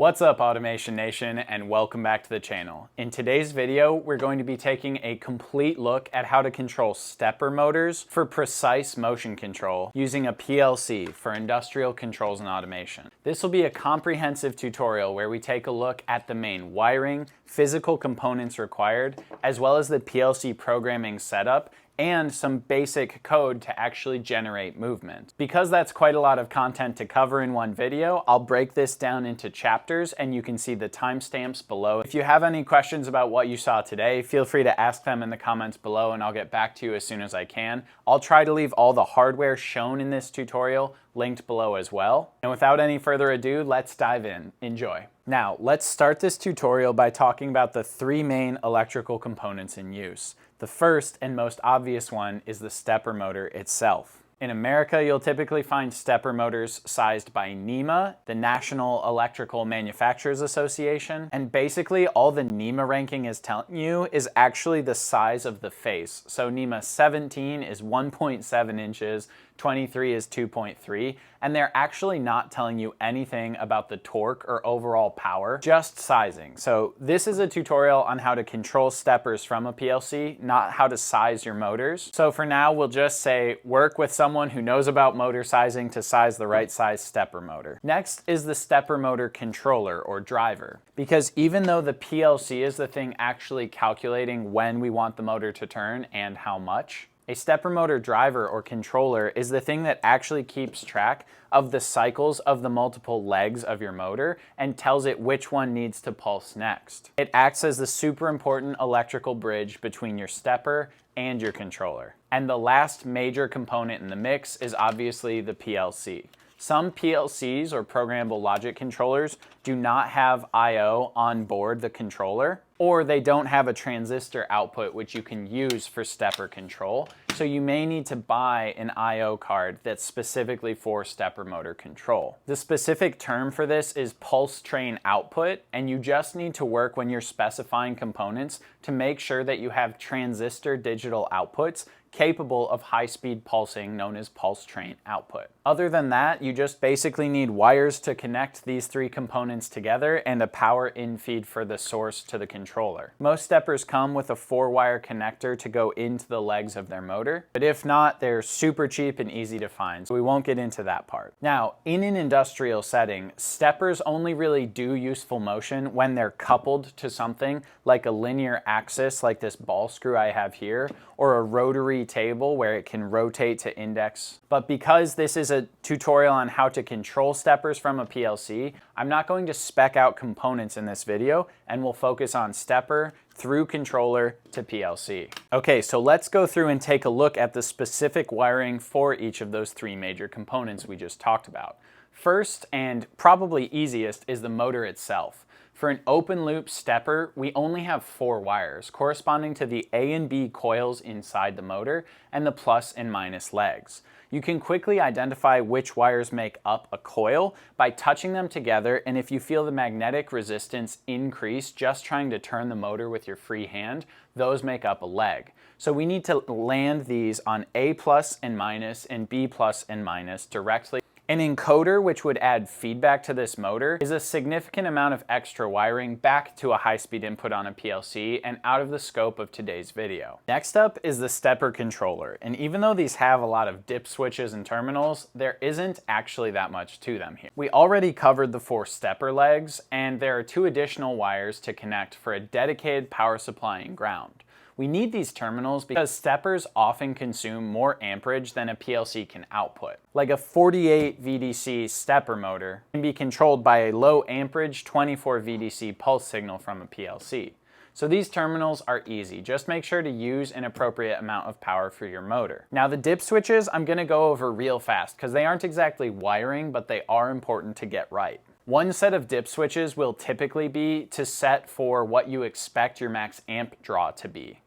What's up, Automation Nation, and welcome back to the channel. In today's video, we're going to be taking a complete look at how to control stepper motors for precise motion control using a PLC for industrial controls and automation. This will be a comprehensive tutorial where we take a look at the main wiring, physical components required, as well as the PLC programming setup and some basic code to actually generate movement. Because that's quite a lot of content to cover in one video, I'll break this down into chapters and you can see the timestamps below. If you have any questions about what you saw today, feel free to ask them in the comments below and I'll get back to you as soon as I can. I'll try to leave all the hardware shown in this tutorial linked below as well. And without any further ado, let's dive in. Enjoy. Now, let's start this tutorial by talking about the three main electrical components in use. The first and most obvious one is the stepper motor itself. In America, you'll typically find stepper motors sized by NEMA, the National Electrical Manufacturers Association, and basically all the NEMA ranking is telling you is actually the size of the face. So NEMA 17 is 1.7 inches, 23 is 2.3, and they're actually not telling you anything about the torque or overall power, just sizing. So this is a tutorial on how to control steppers from a PLC, not how to size your motors. So for now, we'll just say work with someone who knows about motor sizing to size the right size stepper motor. Next is the stepper motor controller or driver. Because even though the PLC is the thing actually calculating when we want the motor to turn and how much, a stepper motor driver or controller is the thing that actually keeps track of the cycles of the multiple legs of your motor and tells it which one needs to pulse next. It acts as the super important electrical bridge between your stepper and your controller. And the last major component in the mix is obviously the PLC. Some PLCs or programmable logic controllers do not have I/O on board the controller, or they don't have a transistor output which you can use for stepper control. So you may need to buy an I/O card that's specifically for stepper motor control. The specific term for this is pulse train output, and you just need to work when you're specifying components to make sure that you have transistor digital outputs capable of high-speed pulsing known as pulse train output. Other than that, you just basically need wires to connect these three components together and a power in feed for the source to the controller. Most steppers come with a 4-wire connector to go into the legs of their motor, but if not, they're super cheap and easy to find, so we won't get into that part. Now, in an industrial setting, steppers only really do useful motion when they're coupled to something like a linear axis like this ball screw I have here, or a rotary table where it can rotate to index. But because this is a tutorial on how to control steppers from a PLC, I'm not going to spec out components in this video, and we'll focus on stepper through controller to PLC. Okay, so let's go through and take a look at the specific wiring for each of those three major components we just talked about. First, and probably easiest, is the motor itself. For an open loop stepper, we only have 4 wires corresponding to the A and B coils inside the motor and the plus and minus legs. You can quickly identify which wires make up a coil by touching them together, and if you feel the magnetic resistance increase just trying to turn the motor with your free hand, those make up a leg. So we need to land these on A plus and minus and B plus and minus directly. An encoder, which would add feedback to this motor, is a significant amount of extra wiring back to a high-speed input on a PLC and out of the scope of today's video. Next up is the stepper controller, and even though these have a lot of dip switches and terminals, there isn't actually that much to them here. We already covered the 4 stepper legs, and there are 2 additional wires to connect for a dedicated power supply and ground. We need these terminals because steppers often consume more amperage than a PLC can output. Like a 48 VDC stepper motor can be controlled by a low amperage 24 VDC pulse signal from a PLC. So these terminals are easy. Just make sure to use an appropriate amount of power for your motor. Now the dip switches I'm going to go over real fast because they aren't exactly wiring, but they are important to get right. One set of dip switches will typically be to set for what you expect your max amp draw to be.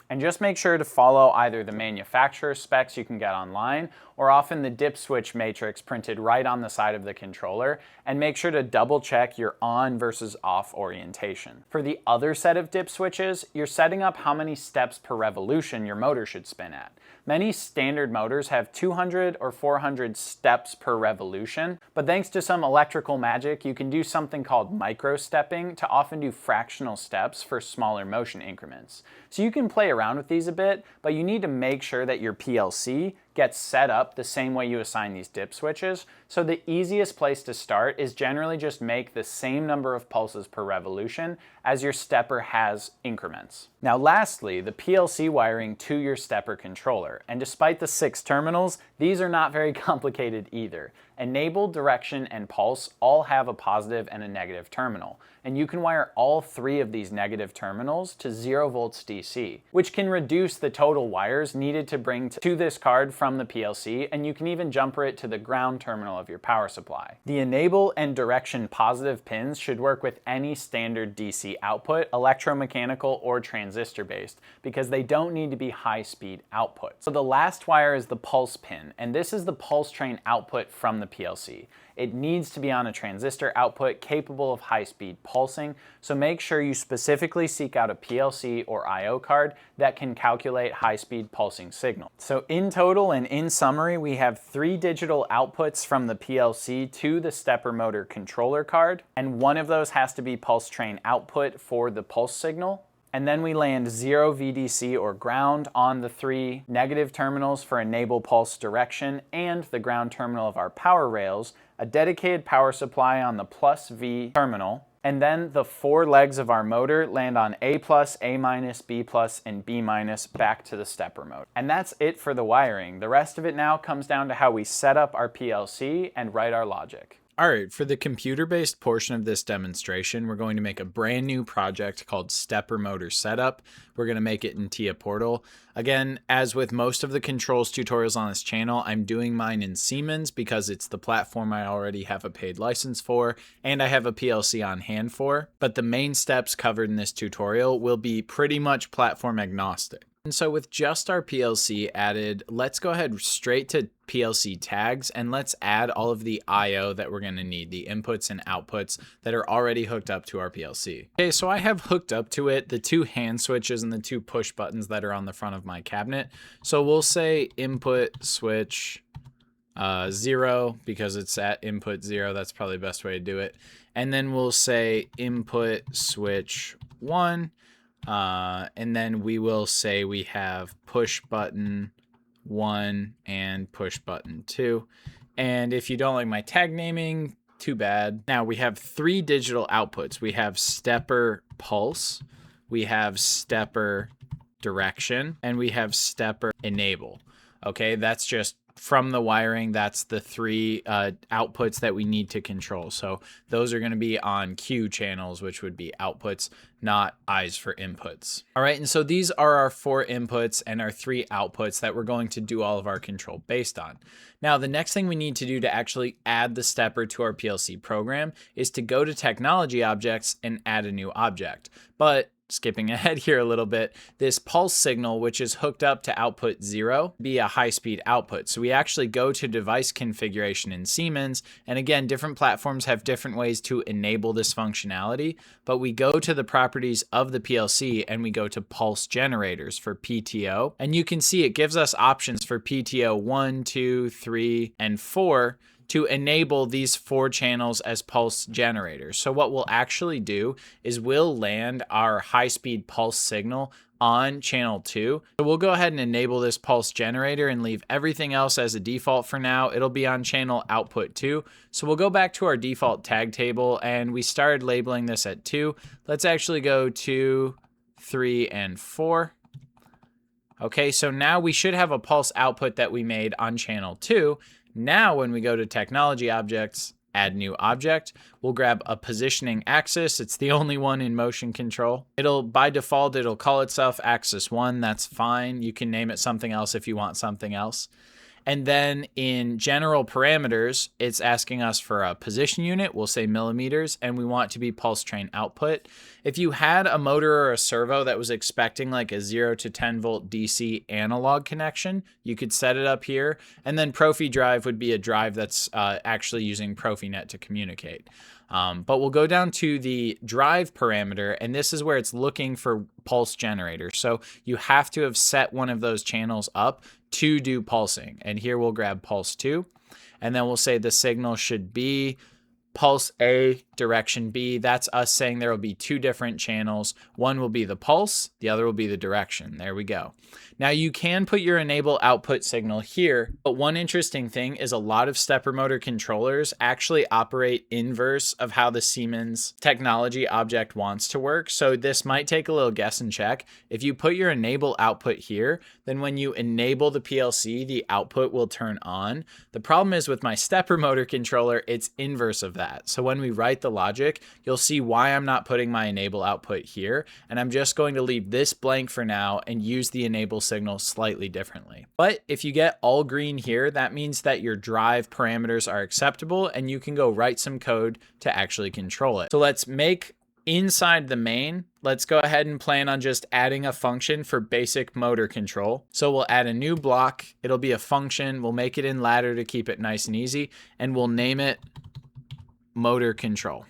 And just make sure to follow either the manufacturer's specs you can get online or often the dip switch matrix printed right on the side of the controller, and make sure to double check your on versus off orientation. For the other set of dip switches, you're setting up how many steps per revolution your motor should spin at. Many standard motors have 200 or 400 steps per revolution, but thanks to some electrical magic, you can do something called micro-stepping to often do fractional steps for smaller motion increments. So you can play around with these a bit, but you need to make sure that your PLC gets set up the same way you assign these dip switches. So the easiest place to start is generally just make the same number of pulses per revolution as your stepper has increments. Now lastly, the PLC wiring to your stepper controller. And despite the 6 terminals, these are not very complicated either. Enable, direction, and pulse all have a positive and a negative terminal. And you can wire all 3 of these negative terminals to 0 volts DC, which can reduce the total wires needed to bring to this card from the PLC, and you can even jumper it to the ground terminal of your power supply. The enable and direction positive pins should work with any standard DC output, electromechanical or transistor based, because they don't need to be high-speed outputs. So the last wire is the pulse pin, and this is the pulse train output from the PLC. It needs to be on a transistor output capable of high-speed pulsing, so make sure you specifically seek out a PLC or I/O card that can calculate high-speed pulsing signal. So in total and in summary, we have 3 digital outputs from the PLC to the stepper motor controller card, and one of those has to be pulse train output for the pulse signal. And then we land 0 VDC or ground on the 3 negative terminals for enable pulse direction and the ground terminal of our power rails, a dedicated power supply on the plus V terminal, and then the 4 legs of our motor land on A+, A-, B+, and B- back to the stepper motor. And that's it for the wiring. The rest of it now comes down to how we set up our PLC and write our logic. All right, for the computer-based portion of this demonstration, we're going to make a brand new project called Stepper Motor Setup. We're going to make it in TIA Portal. Again, as with most of the controls tutorials on this channel, I'm doing mine in Siemens because it's the platform I already have a paid license for, and I have a PLC on hand for. But the main steps covered in this tutorial will be pretty much platform agnostic. And so with just our PLC added, let's go ahead straight to PLC tags and let's add all of the I/O that we're going to need, the inputs and outputs that are already hooked up to our PLC. Okay, so I have hooked up to it the 2 hand switches and the 2 push buttons that are on the front of my cabinet. So we'll say input switch 0 because it's at input 0. That's probably the best way to do it. And then we'll say input switch 1. And then we will say we have push button 1 and push button 2. And if you don't like my tag naming, too bad. Now we have 3 digital outputs. We have stepper pulse, we have stepper direction, and we have stepper enable. Okay, that's just from the wiring. That's the 3 outputs that we need to control. So those are going to be on Q channels, which would be outputs, not I's for inputs. All right, and so these are our 4 inputs and our 3 outputs that we're going to do all of our control based on. Now, the next thing we need to do to actually add the stepper to our PLC program is to go to technology objects and add a new object. But skipping ahead here a little bit, this pulse signal, which is hooked up to output 0, be a high-speed output. So we actually go to device configuration in Siemens, and again, different platforms have different ways to enable this functionality, but we go to the properties of the PLC and we go to pulse generators for PTO, and you can see it gives us options for PTO 1, 2, 3, and 4 to enable these 4 channels as pulse generators. So what we'll actually do is we'll land our high-speed pulse signal on channel 2. So we'll go ahead and enable this pulse generator and leave everything else as a default for now. It'll be on channel output 2. So we'll go back to our default tag table, and we started labeling this at 2. Let's actually go 2, 3, and 4. Okay, so now we should have a pulse output that we made on channel 2. Now, when we go to technology objects, add new object, we'll grab a positioning axis. It's the only one in motion control. By default, it'll call itself axis 1. That's fine. You can name it something else if you want something else. And then in general parameters, it's asking us for a position unit, we'll say millimeters, and we want to be pulse train output. If you had a motor or a servo that was expecting like a 0 to 10 volt DC analog connection, you could set it up here. And then Profi drive would be a drive that's actually using Profinet to communicate. But we'll go down to the drive parameter, and this is where it's looking for pulse generator. So you have to have set one of those channels up to do pulsing. And here we'll grab pulse 2, and then we'll say the signal should be pulse A, direction B. That's us saying there will be 2 different channels. One will be the pulse, the other will be the direction. There we go. Now you can put your enable output signal here, but one interesting thing is a lot of stepper motor controllers actually operate inverse of how the Siemens technology object wants to work. So this might take a little guess and check. If you put your enable output here, then when you enable the PLC, the output will turn on. The problem is with my stepper motor controller, it's inverse of that. So when we write the logic, you'll see why I'm not putting my enable output here. And I'm just going to leave this blank for now and use the enable signal slightly differently. But if you get all green here, that means that your drive parameters are acceptable and you can go write some code to actually control it. So let's make inside the main, let's go ahead and plan on just adding a function for basic motor control. So we'll add a new block. It'll be a function. We'll make it in ladder to keep it nice and easy. And we'll name it motor control.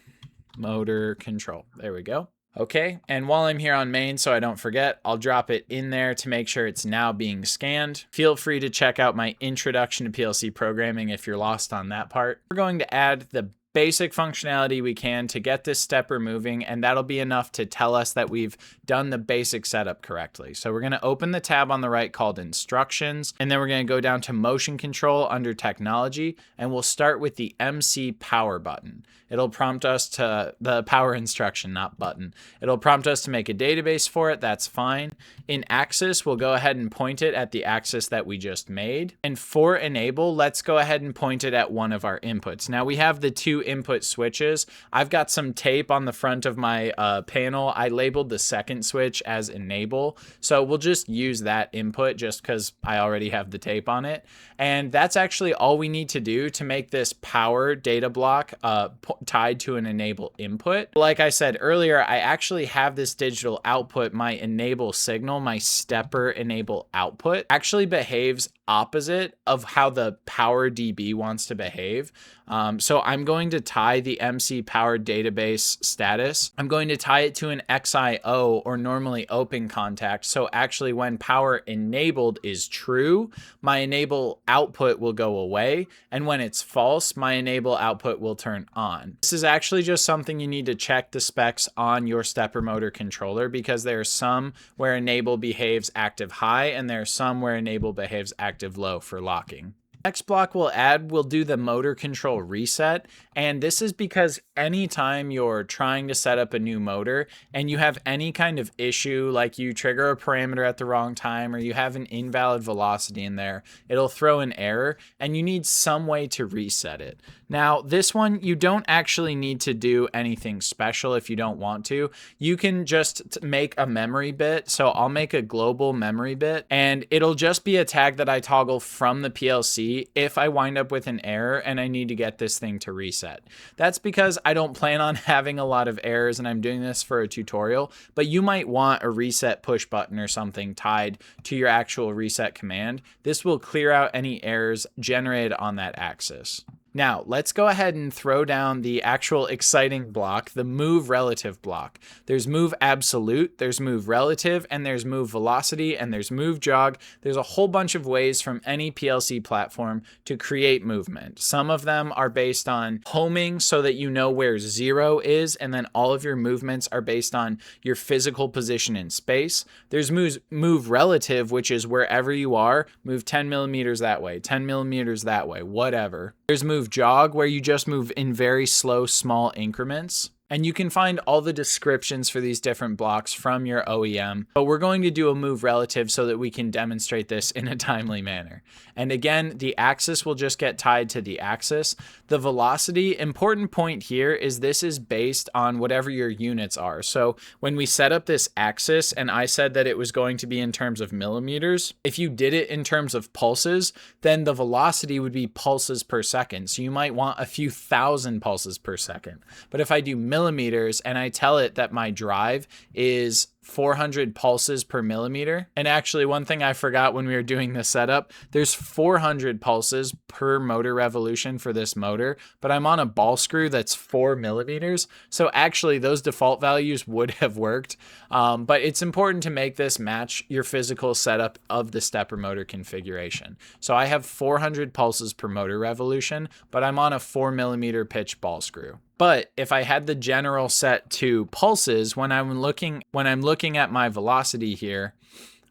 Motor control. There we go. Okay, and while I'm here on main, so I don't forget, I'll drop it in there to make sure it's now being scanned. Feel free to check out my introduction to PLC programming if you're lost on that part. We're going to add the basic functionality we can to get this stepper moving, and that'll be enough to tell us that we've done the basic setup correctly. So we're going to open the tab on the right called instructions, and then we're going to go down to motion control under technology, and we'll start with the MC power button. It'll prompt us to the power instruction, not button. It'll prompt us to make a database for it. That's fine. In axis, we'll go ahead and point it at the axis that we just made. And for enable, let's go ahead and point it at one of our inputs. Now we have the 2 input switches. I've got some tape on the front of my panel. I labeled the second switch as enable. So we'll just use that input just because I already have the tape on it. And that's actually all we need to do to make this power data block tied to an enable input. Like I said earlier, I actually have this digital output, my enable signal, my stepper enable output actually behaves opposite of how the power DB wants to behave. So I'm going to tie the MC power database status. I'm going to tie it to an XIO, or normally open contact. So actually when power enabled is true, my enable output will go away. And when it's false, my enable output will turn on. This is actually just something you need to check the specs on your stepper motor controller, because there are some where enable behaves active high and there are some where enable behaves active low for locking. Next block we'll add, we'll do the motor control reset. And this is because anytime you're trying to set up a new motor and you have any kind of issue, like you trigger a parameter at the wrong time or you have an invalid velocity in there, it'll throw an error and you need some way to reset it. Now, this one, you don't actually need to do anything special if you don't want to. You can just make a memory bit. So I'll make a global memory bit and it'll just be a tag that I toggle from the PLC if I wind up with an error and I need to get this thing to reset. That's because I don't plan on having a lot of errors and I'm doing this for a tutorial, but you might want a reset push button or something tied to your actual reset command. This will clear out any errors generated on that axis. Now, let's go ahead and throw down the actual exciting block, the move relative block. There's move absolute, there's move relative, and there's move velocity, and there's move jog. There's a whole bunch of ways from any PLC platform to create movement. Some of them are based on homing so that you know where 0 is, and then all of your movements are based on your physical position in space. There's move relative, which is wherever you are, move 10 millimeters that way, 10 millimeters that way, whatever. There's move jog, where you just move in very slow, small increments. And you can find all the descriptions for these different blocks from your OEM, but we're going to do a move relative so that we can demonstrate this in a timely manner. And again, the axis will just get tied to the axis. The velocity, important point here is this is based on whatever your units are. So when we set up this axis and I said that it was going to be in terms of millimeters, if you did it in terms of pulses, then the velocity would be pulses per second. So you might want a few thousand pulses per second. But if I do millimeters and I tell it that my drive is 400 pulses per millimeter. And actually, one thing I forgot when we were doing the setup, there's 400 pulses per motor revolution for this motor, but I'm on a ball screw that's 4 millimeters. So actually those default values would have worked. But it's important to make this match your physical setup of the stepper motor configuration. So I have 400 pulses per motor revolution, but I'm on a 4 millimeter pitch ball screw. But if I had the general set to pulses, when I'm looking at my velocity here,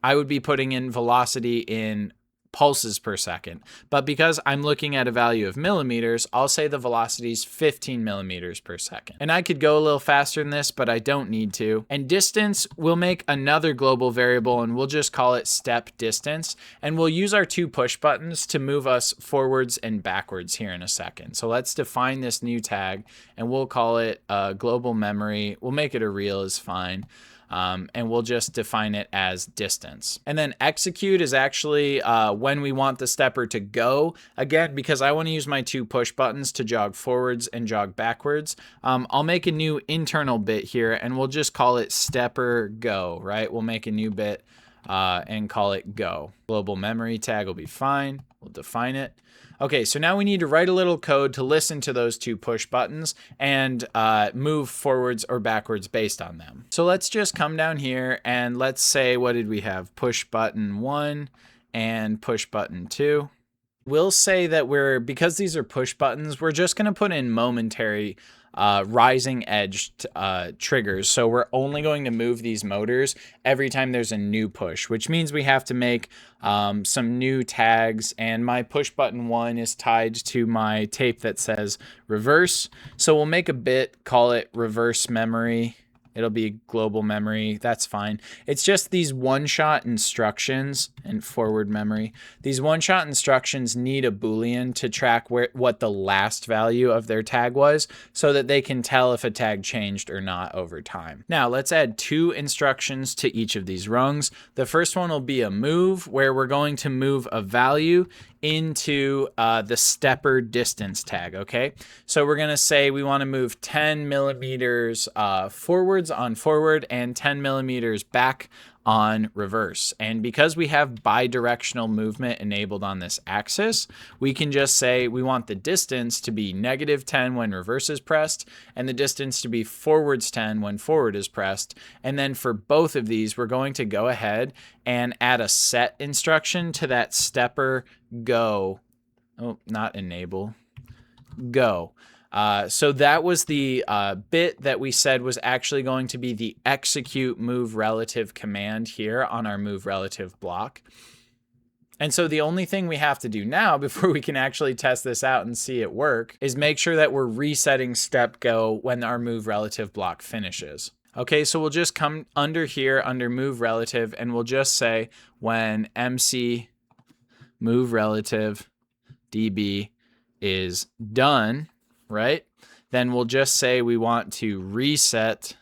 I would be putting in velocity in pulses per second. But because I'm looking at a value of millimeters, I'll say the velocity is 15 millimeters per second. And I could go a little faster than this, but I don't need to. And distance, we'll make another global variable and we'll just call it step distance. And we'll use our 2 push buttons to move us forwards and backwards here in a second. So let's define this new tag and we'll call it global memory. We'll make it a real is fine. And we'll just define it as distance. And then execute is actually when we want the stepper to go. Again, because I want to use my 2 push buttons to jog forwards and jog backwards, I'll make a new internal bit here and we'll just call it stepper go, right? We'll make a new bit and call it go. Global memory tag will be fine. We'll define it. Okay, so now we need to write a little code to listen to those 2 push buttons and move forwards or backwards based on them. So let's just come down here and let's say, what did we have? Push button 1 and push button 2. We'll say that because these are push buttons, we're just gonna put in momentary rising edge triggers. So we're only going to move these motors every time there's a new push, which means we have to make some new tags. And my push button 1 is tied to my tape that says reverse. So we'll make a bit, call it reverse memory. It'll be global memory. That's fine. It's just these one-shot instructions and forward memory. These one-shot instructions need a Boolean to track what the last value of their tag was so that they can tell if a tag changed or not over time. Now let's add 2 instructions to each of these rungs. The first one will be a move where we're going to move a value into the stepper distance tag, okay? So we're gonna say we wanna move 10 millimeters forwards on forward and 10 millimeters back on reverse. And because we have bidirectional movement enabled on this axis, we can just say we want the distance to be -10 when reverse is pressed and the distance to be forwards 10 when forward is pressed. And then for both of these, we're going to go ahead and add a set instruction to that stepper go. Oh, not enable. Go. So that was the bit that we said was actually going to be the execute move relative command here on our move relative block. And so the only thing we have to do now before we can actually test this out and see it work is make sure that we're resetting step go when our move relative block finishes. Okay, so we'll just come under here under move relative and we'll just say when MC move relative DB is done, right? Then we'll just say we want to reset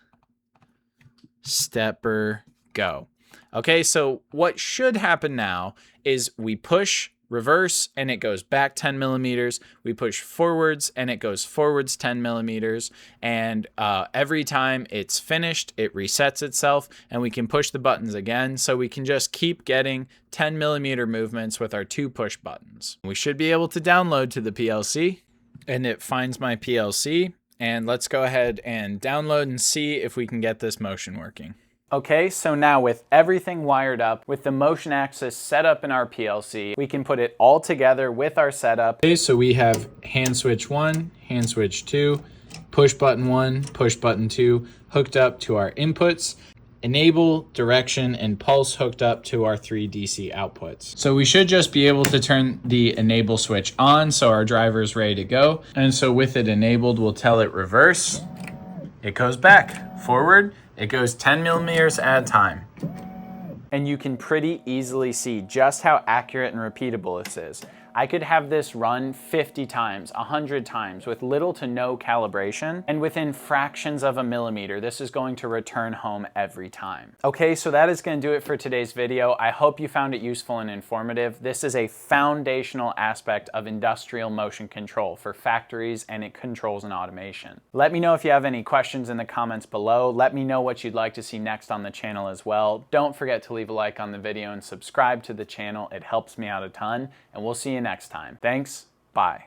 stepper go. Okay, so what should happen now is we push reverse and it goes back 10 millimeters. We push forwards and it goes forwards 10 millimeters. And every time it's finished, it resets itself and we can push the buttons again. So we can just keep getting 10 millimeter movements with our 2 push buttons. We should be able to download to the PLC and it finds my PLC. And let's go ahead and download and see if we can get this motion working. Okay, so now with everything wired up, with the motion axis set up in our PLC, we can put it all together with our setup. Okay, so we have hand switch 1, hand switch 2, push button 1, push button 2 hooked up to our inputs, enable, direction, and pulse hooked up to our 3 DC outputs. So we should just be able to turn the enable switch on so our driver is ready to go. And so with it enabled, we'll tell it reverse. it goes back. Forward, it goes 10 millimeters at a time. And you can pretty easily see just how accurate and repeatable this is. I could have this run 50 times, 100 times with little to no calibration, and within fractions of a millimeter, this is going to return home every time. Okay, so that is going to do it for today's video. I hope you found it useful and informative. This is a foundational aspect of industrial motion control for factories and it controls and automation. Let me know if you have any questions in the comments below. Let me know what you'd like to see next on the channel as well. Don't forget to leave a like on the video and subscribe to the channel. It helps me out a ton, and we'll see you next time. Thanks. Bye.